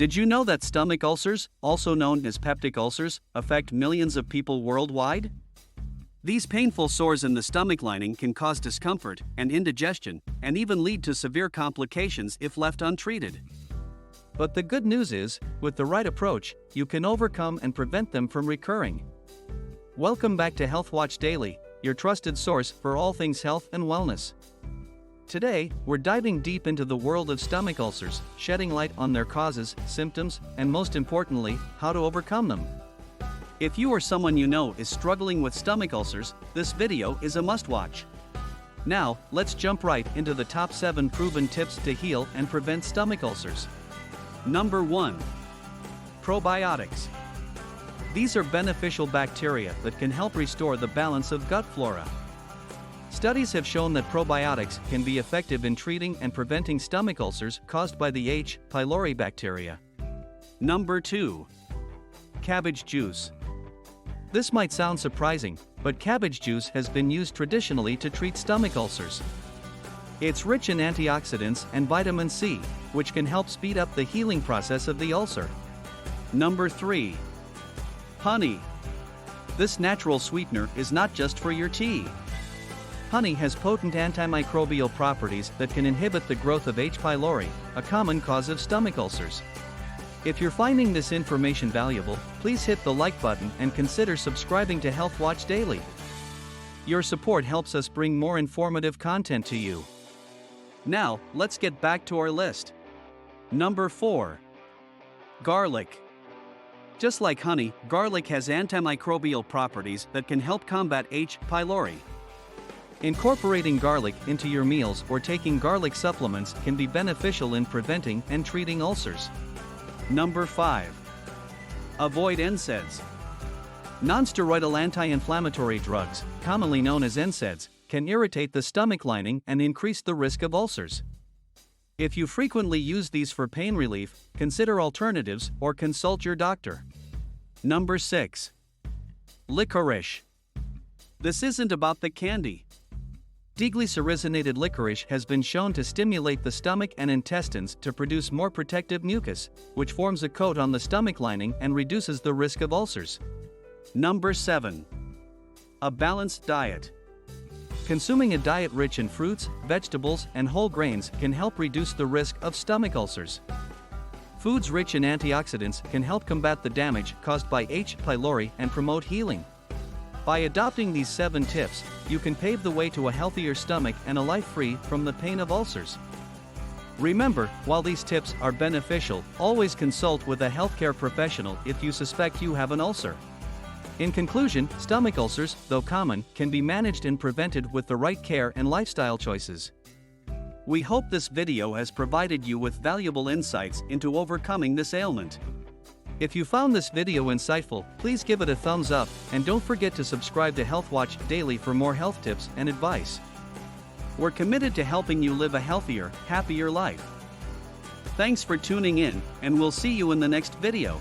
Did you know that stomach ulcers, also known as peptic ulcers, affect millions of people worldwide? These painful sores in the stomach lining can cause discomfort and indigestion, and even lead to severe complications if left untreated. But the good news is, with the right approach, you can overcome and prevent them from recurring. Welcome back to Health Watch Daily, your trusted source for all things health and wellness. Today, we're diving deep into the world of stomach ulcers, shedding light on their causes, symptoms, and most importantly, how to overcome them. If you or someone you know is struggling with stomach ulcers, this video is a must-watch. Now, let's jump right into the top 7 proven tips to heal and prevent stomach ulcers. Number 1. Probiotics. These are beneficial bacteria that can help restore the balance of gut flora. Studies have shown that probiotics can be effective in treating and preventing stomach ulcers caused by the H. pylori bacteria. Number 2. Cabbage juice. This might sound surprising, but cabbage juice has been used traditionally to treat stomach ulcers. It's rich in antioxidants and vitamin C, which can help speed up the healing process of the ulcer. Number 3. Honey. This natural sweetener is not just for your tea. Honey has potent antimicrobial properties that can inhibit the growth of H. pylori, a common cause of stomach ulcers. If you're finding this information valuable, please hit the like button and consider subscribing to Health Watch Daily. Your support helps us bring more informative content to you. Now, let's get back to our list. Number 4. Garlic. Just like honey, garlic has antimicrobial properties that can help combat H. pylori. Incorporating garlic into your meals or taking garlic supplements can be beneficial in preventing and treating ulcers. Number 5. Avoid NSAIDs. Nonsteroidal anti-inflammatory drugs, commonly known as NSAIDs, can irritate the stomach lining and increase the risk of ulcers. If you frequently use these for pain relief, consider alternatives or consult your doctor. Number 6. Licorice. This isn't about the candy. Deglycerinated licorice has been shown to stimulate the stomach and intestines to produce more protective mucus, which forms a coat on the stomach lining and reduces the risk of ulcers. Number 7. A balanced diet. Consuming a diet rich in fruits, vegetables, and whole grains can help reduce the risk of stomach ulcers. Foods rich in antioxidants can help combat the damage caused by H. pylori and promote healing. By adopting these 7 tips, you can pave the way to a healthier stomach and a life free from the pain of ulcers. Remember, while these tips are beneficial, always consult with a healthcare professional if you suspect you have an ulcer. In conclusion, stomach ulcers, though common, can be managed and prevented with the right care and lifestyle choices. We hope this video has provided you with valuable insights into overcoming this ailment. If you found this video insightful, please give it a thumbs up, and don't forget to subscribe to Health Watch Daily for more health tips and advice. We're committed to helping you live a healthier, happier life. Thanks for tuning in, and we'll see you in the next video.